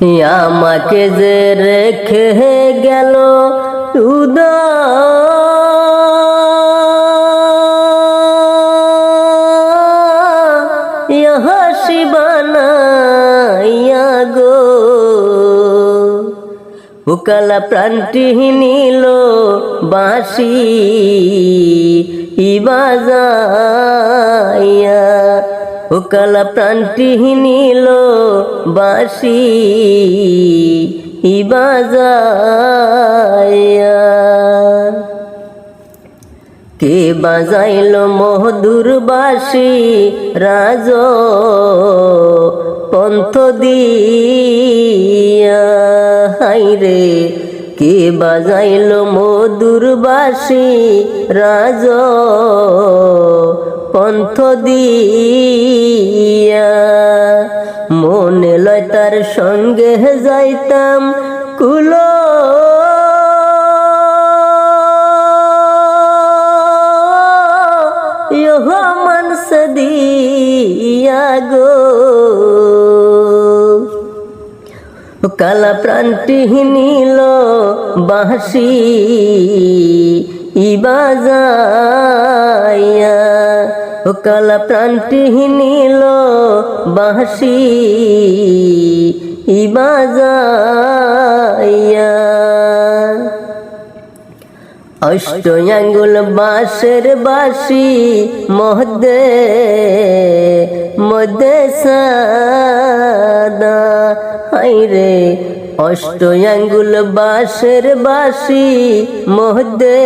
আমাকে যে রেখে গেল উদয় হাসি বানাইয়া গো, উকালা প্রাণটি নিল বাঁশি বাজাইয়া, উকালা প্রাণটি নিল বাঁশি বাজাইয়া। কে বাজাইল মধুর বাঁশি রাজ পন্থ দিয়া, হাইরে কে বাজাইল মধুর বাঁশি রাজ পন্থ দিয়া। মনে লয় তার সঙ্গে যাইতাম কুল মানস দিয়া গো, কালা প্রাণটি নিল বাঁশি বাজাইয়া, কালা প্রাণটি নিল বাঁশি বাজাইয়া। অষ্ট আঙ্গুল বাঁশের বাঁশি মধ্যে মধ্যে সাদা, হাইরে অষ্ট আঙ্গুল বাঁশের বাঁশি মধ্যে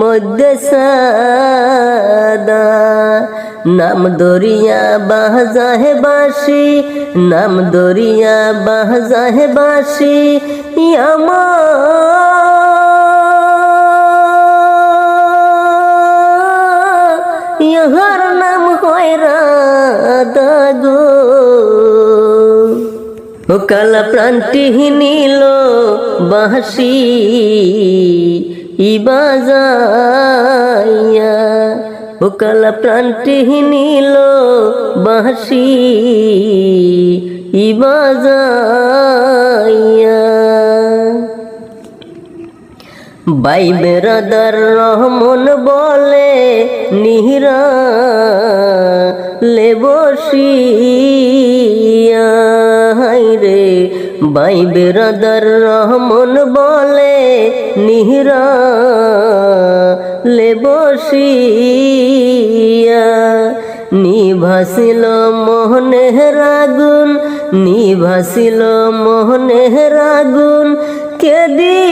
মধ্যে সাদা। নাম দরিয়া বাজাহে বাঁশি, নাম দরিয়া বাজাহে বাঁশি, ইহার নাম হয় রাধা গো। ও কালা প্রাণটি নিল বাঁশি বাজাইয়া, ও কালা প্রাণটি নিল বাঁশি বাজাইয়া। ভাই বেরাদার রহমন বলে নিহরা লে বসিয়া, হাইরে ভাই বেরাদার রহমন বলে নিহরা লে বসিয়া। নিভাসিল মোহনের আগুন, নিভাসিল মোহনের আগুন, কেদি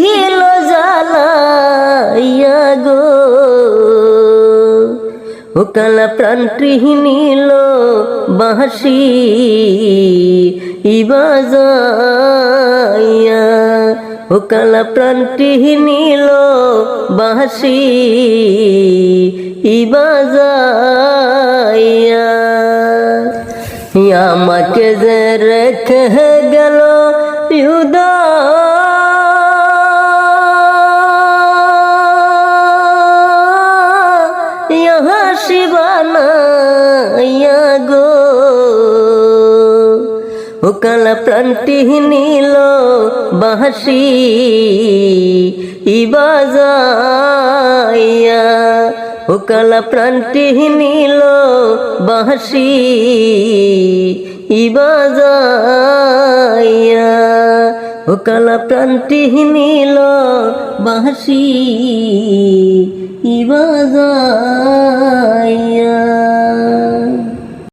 হিল জ্বালাইয়া গো, ও কালা প্রাণটি নিল বাঁশি বাজাইয়া, ও কালা প্রাণটি নিল বাঁশি বাজাইয়া। আমাকে যে রেখে গেল উদয় হাসি বানাইয়া গো, ও কালা প্রাণটি নিল বাঁশি বাজাইয়া, ও কালা প্রাণটি নিল বাঁশি বাজাইয়া, ও কালা প্রাণটি নিল বাঁশি বাজাইয়া।